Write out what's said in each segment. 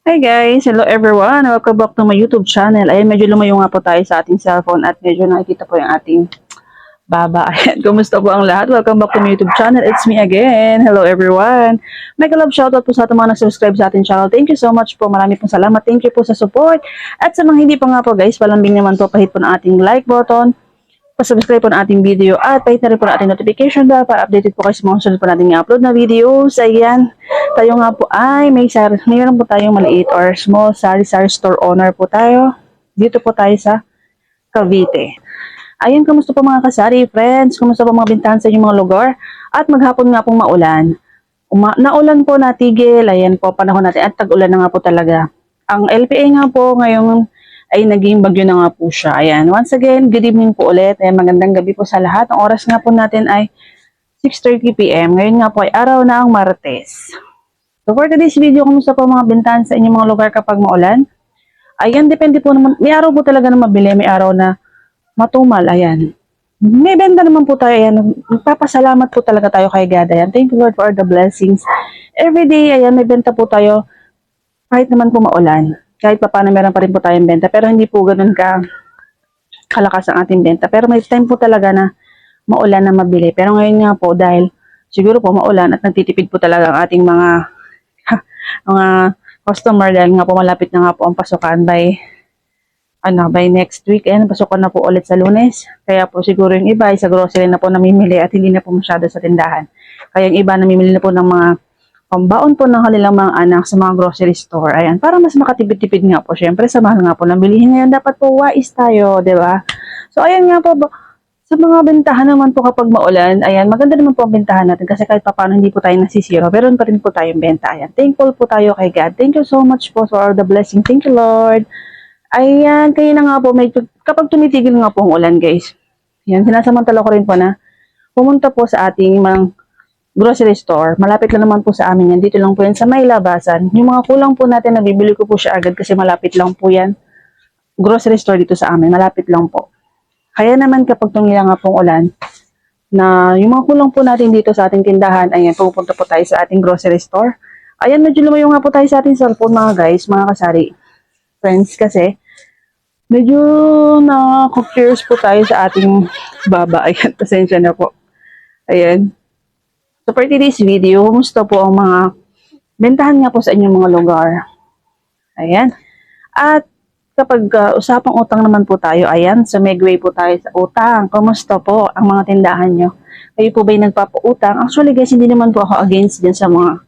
Hi guys! Hello everyone! Welcome back to my YouTube channel. Ayan, medyo lumayo nga po tayo sa ating cellphone at medyo nakikita po yung ating baba. Ayan, kumusta po ang lahat? Welcome back to my YouTube channel. It's me again. Hello everyone! Mega love shoutout po sa ating mga nag-subscribe sa ating channel. Thank you so much po. Marami pong salamat. Thank you po sa support. At sa mga hindi pa nga po guys, palambing naman po, pahit po ng ating like button, pa-subscribe po ng ating video at pahit na rin po ng ating notification bell para updated po kayo sa mga sunod po natin i-upload na videos. Ayan, tayo nga po ay mayroon po tayong maliit or small sari-sari store owner po tayo. Dito po tayo sa Cavite. Ayan, kamusta po mga kasari, friends? Kamusta po mga bintahan sa inyong mga lugar? At maghapon nga pong maulan. Naulan po natigil, ayan po, panahon natin at tag-ulan na nga po talaga. Ang LPA nga po ngayon ay naging bagyo na nga po siya. Ayan, once again, good evening po ulit. Ayan, magandang gabi po sa lahat. Ang oras nga po natin ay 6:30 PM. Ngayon nga po ay araw na ang Martes. So for today's video, kumusta po mga bintahan sa inyong mga lugar kapag maulan? Ayan, depende po naman. May araw po talaga na mabili, may araw na matumal. Ayan. May benta naman po tayo. Ayan, magpapasalamat po talaga tayo kay God. Ayan, thank you Lord for the blessings. Every day, ayan, may benta po tayo kahit naman po maulan. Kahit pa paano meron pa rin po tayong benta. Pero hindi po ganun kalakas ang ating benta. Pero may time po talaga na maulan na mabili. Pero ngayon nga po, dahil siguro po maulan at nagtitipid po talaga ang ating mga customer dahil nga po malapit na nga po ang pasukan by next week. Ayan, pasukan na po ulit sa Lunes. Kaya po siguro yung iba ay sa grocery na po namimili at hindi na po masyado sa tindahan. Kaya yung iba namimili na po ng mga pambaon po ng kanilang mga anak sa mga grocery store. Ayan, para mas makatipid-tipid nga po. Syempre, sa mahal nga po ng bilihin ngayon, dapat po wais tayo, di ba? So, ayan nga po, sa mga bentahan naman po kapag maulan, ayan, maganda naman po ang bentahan natin kasi kahit pa paano hindi po tayo nasisiro, pero pa rin po tayong benta. Ayan, thankful po tayo kay God. Thank you so much po for all the blessing. Thank you, Lord. Ayan, kayo na nga po, kapag tumitigil nga po ang ulan, guys. Ayan, sinasamantala ko rin po na pumunta po sa ating mga grocery store. Malapit lang naman po sa amin yan. Dito lang po yan sa may labasan. Yung mga kulang po natin, nabibili ko po siya agad kasi malapit lang po yan. Grocery store dito sa amin. Malapit lang po. Kaya naman kapag tumila nga pong ulan, na yung mga kulang po natin dito sa ating tindahan, ayan, pupunta po tayo sa ating grocery store. Ayan, medyo lumayo nga po tayo sa ating cellphone mga guys, mga kasari. Friends, kasi medyo na-confused po tayo sa ating baba. Ayan, pasensya na po. Ayan. So for today's video, kumusta po ang mga bentahan nga po sa inyong mga lugar? Ayan. At kapag usapang utang naman po tayo, ayan, so megway po tayo sa utang. Kumusta po ang mga tindahan nyo? Kayo po ba'y nagpapautang? Actually guys, hindi naman po ako against din sa mga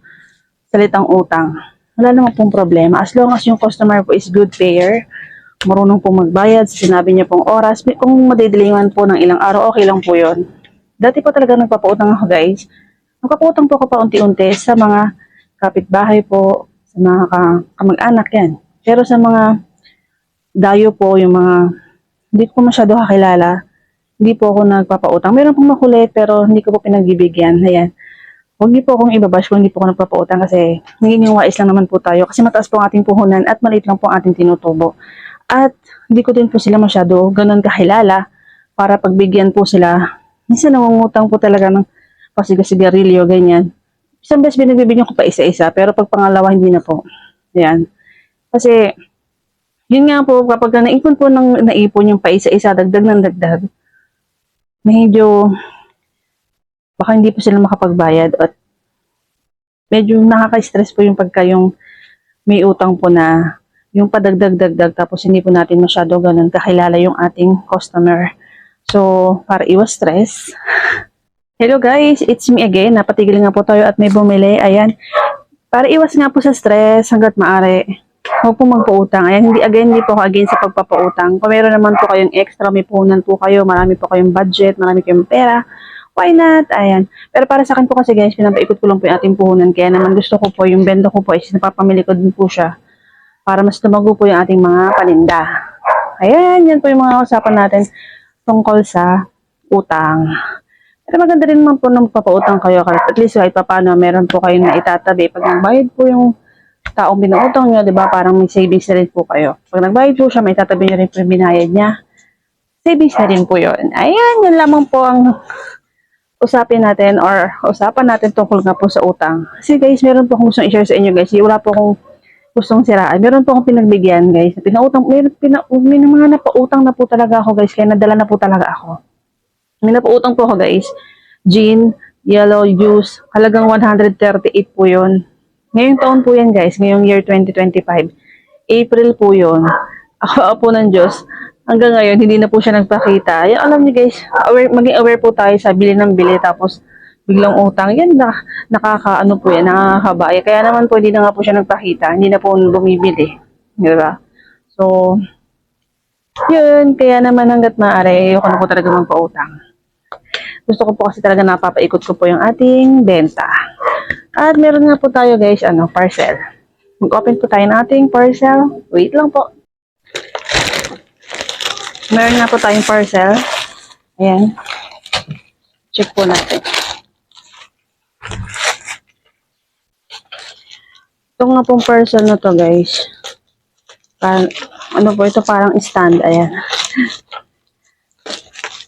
salitang utang. Wala naman pong problema. As long as yung customer po is good payer, marunong pong magbayad, sinabi niya pong oras, kung madidilingan po ng ilang araw, okay lang po yun. Dati po talaga nagpapautang ako guys. Nagpapautang po ako paunti-unti sa mga kapitbahay po, sa mga kamag-anak yan. Pero sa mga dayo po, yung mga hindi ko masyado kakilala, hindi po ako nagpapautang. Meron pong makulit pero hindi ko po pinagbibigyan. Ayan. Huwag niyo po akong ibabash kung hindi po ako nagpapautang kasi naging wais lang naman po tayo kasi mataas po ang ating puhunan at maliit lang po ang ating tinutubo. At hindi ko din po sila masyado ganun kakilala para pagbigyan po sila. Minsan nangungutang po talaga ng pasigarilyo, ganyan. Isang beses binagbibigyan ko pa isa-isa, pero pag pangalawa, hindi na po. Yan. Kasi, yun nga po, kapag naipon po ng naipon yung pa isa-isa, dagdag ng dagdag, medyo, baka hindi po sila makapagbayad at medyo nakaka-stress po yung pagka yung may utang po na yung padagdag-dagdag tapos hindi po natin masyado ganun kakilala yung ating customer. So, para iwas stress, hello guys, it's me again. Napatigil nga po tayo at may bumili. Ayan. Para iwas nga po sa stress hanggat maaari, huwag po magpautang. Ayan, hindi po ako against sa pagpapautang. Kung meron naman po kayong extra, may puhunan po kayo, marami po kayong budget, marami kayong pera, why not? Ayan. Pero para sa akin po kasi guys, pinapaikot ko lang po yung ating puhunan. Kaya naman gusto ko po, yung bendo ko po is napapamili ko din po siya para mas tumago po yung ating mga paninda. Ayan, yan po yung mga usapan natin tungkol sa utang. Pero maganda rin naman po nung papautang kayo. At least kahit pa paano, meron po kayong naitatabi. Pag nagbayad po yung taong binautang nyo, di ba, parang may savings na rin po kayo. Pag nagbayad po siya, may tatabi nyo rin po yung binayad niya. Savings na rin po yun. Ayan, yan lamang po ang usapin natin or usapan natin tungkol nga po sa utang. Kasi guys, meron po akong gustong i-share sa inyo guys. Wala po akong gustong siraan. Meron po akong pinagbigyan, guys. Pinautang, may mga napautang na po talaga ako, guys. Kaya nadala na po talaga ako. May napautang po ako, guys. Gin, yellow juice, halagang 138 po yun. Ngayong taon po yan, guys. Ngayong year 2025. April po yun. Ako po ng Diyos. Hanggang ngayon, hindi na po siya nagpakita. Yan, alam niyo, guys, maging aware po tayo sa bili ng bili. Tapos, biglang utang. Yan, nakakaano po yan, nakakabaya. Kaya naman po, hindi na nga po siya nagpakita. Hindi na po bumibili. Di ba? So, yun. Kaya naman hanggat maaari, ayoko na po talaga magpautang. Gusto ko po kasi talaga napapaikot ko po yung ating benta. At meron nga po tayo, guys, parcel. Mag-open po tayo ng ating parcel. Wait lang po. Meron nga po tayong parcel. Ayan. Check po natin. Ito nga pong parcel na to, guys. Parang, po ito, parang stand. Ayan.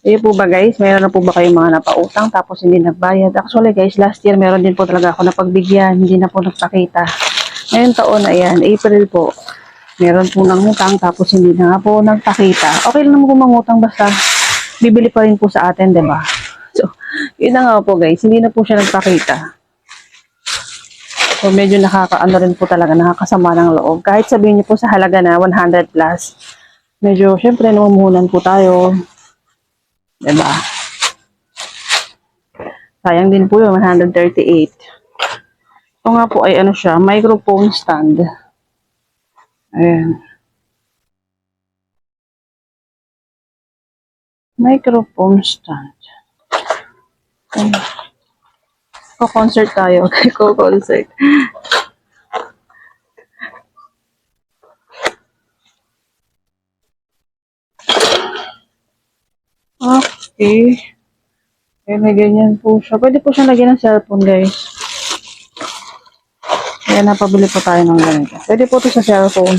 Iyo po ba, guys? Meron na po ba kayong mga napautang tapos hindi nagbayad? Actually, guys, last year meron din po talaga ako napagbigyan. Hindi na po nagpakita. Ngayong taon, ayan, April po. Meron po ng utang tapos hindi na nga po nagpakita. Okay lang naman po mangutang basta bibili pa rin po sa atin, diba? So, yun na nga po, guys. Hindi na po siya nagpakita. So, medyo nakakaano rin po talaga, nakakasama ng loob. Kahit sabihin niyo po sa halaga na 100 plus, medyo, syempre, namumuhunan po tayo. Diba? Sayang din po yun, 138. Ito nga po ay siya, microphone stand. Ayan. Microphone stand. Ko-concert tayo. Ko-concert. Okay. Kaya may ganyan po siya. Pwede po siya lagyan ng cellphone, guys. Kaya napabili po tayo ng ganito. Pwede po ito sa cellphone.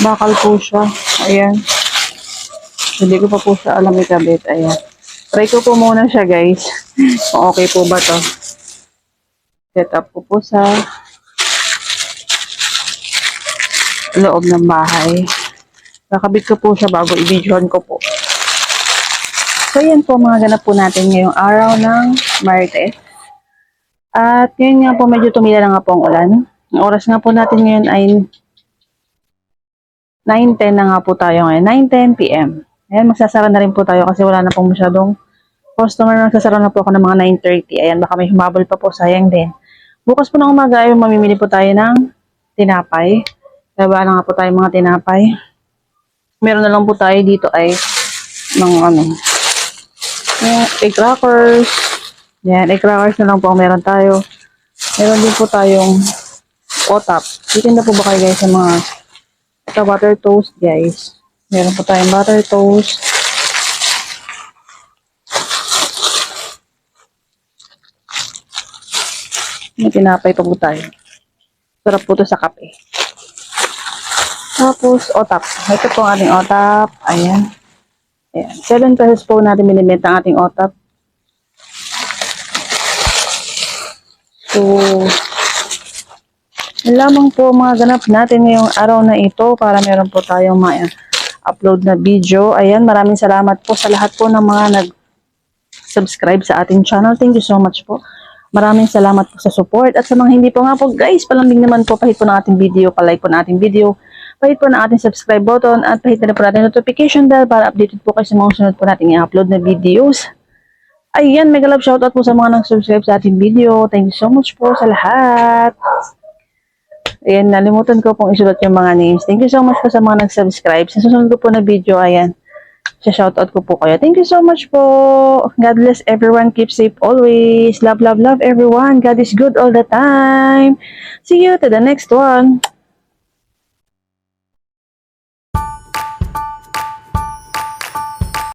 Bakal po siya. Ayan. Hindi ko pa po siya alam ikabit. Ayan. Try ko po muna siya, guys. Kung okay po ba to. Set up ko po sa loob ng bahay. Nakabit ko po siya bago i-videoan ko po. So, yan po mga ganap po natin ngayong araw ng Martes. At ngayon nga po medyo tumila na nga po ang ulan. Ang oras nga po natin ngayon ay 9:10 na nga po tayo ngayon. 9:10 p.m. Ayan, magsasara na rin po tayo kasi wala na pong masyadong customer. Magsasara na po ako ng mga 9:30. Ayan, baka may humabol pa po. Sayang din. Bukas po ng umaga ay mamimili po tayo ng tinapay. Diba na nga po tayo mga tinapay. Meron na lang po tayo dito ay mga egg crackers. Yan, egg crackers na lang po ang meron tayo. Meron din po tayong otap. Titinda po ba kayo guys sa mga butter toast, guys? Meron po tayong butter toast. May tinapay pa po tayo. Sarap po ito sa kape. Tapos, otap. Ito po ang ating otap. Ayan. Ayan. 7 pesos po natin binibenta ang ating otap. So, yun lamang po mga ganap natin ngayong araw na ito para meron po tayong upload na video. Ayan, maraming salamat po sa lahat po ng mga nag-subscribe sa ating channel. Thank you so much po. Maraming salamat po sa support. At sa mga hindi po nga po guys, palambing naman po, pahit po ng ating video, palike po ng ating video, pahit po ng ating subscribe button, at pahit na po natin notification bell para updated po kayo sa mga sunod po nating i-upload na videos. Ayan, mega love shoutout po sa mga nag-subscribe sa ating video. Thank you so much po sa lahat. Ayan, nalimutan ko pong isulat yung mga names. Thank you so much po sa mga nag-subscribe. Sa susunod ko po na video, ayan, shoutout ko po kayo. Thank you so much po. God bless everyone. Keep safe always. Love, love, love everyone. God is good all the time. See you to the next one.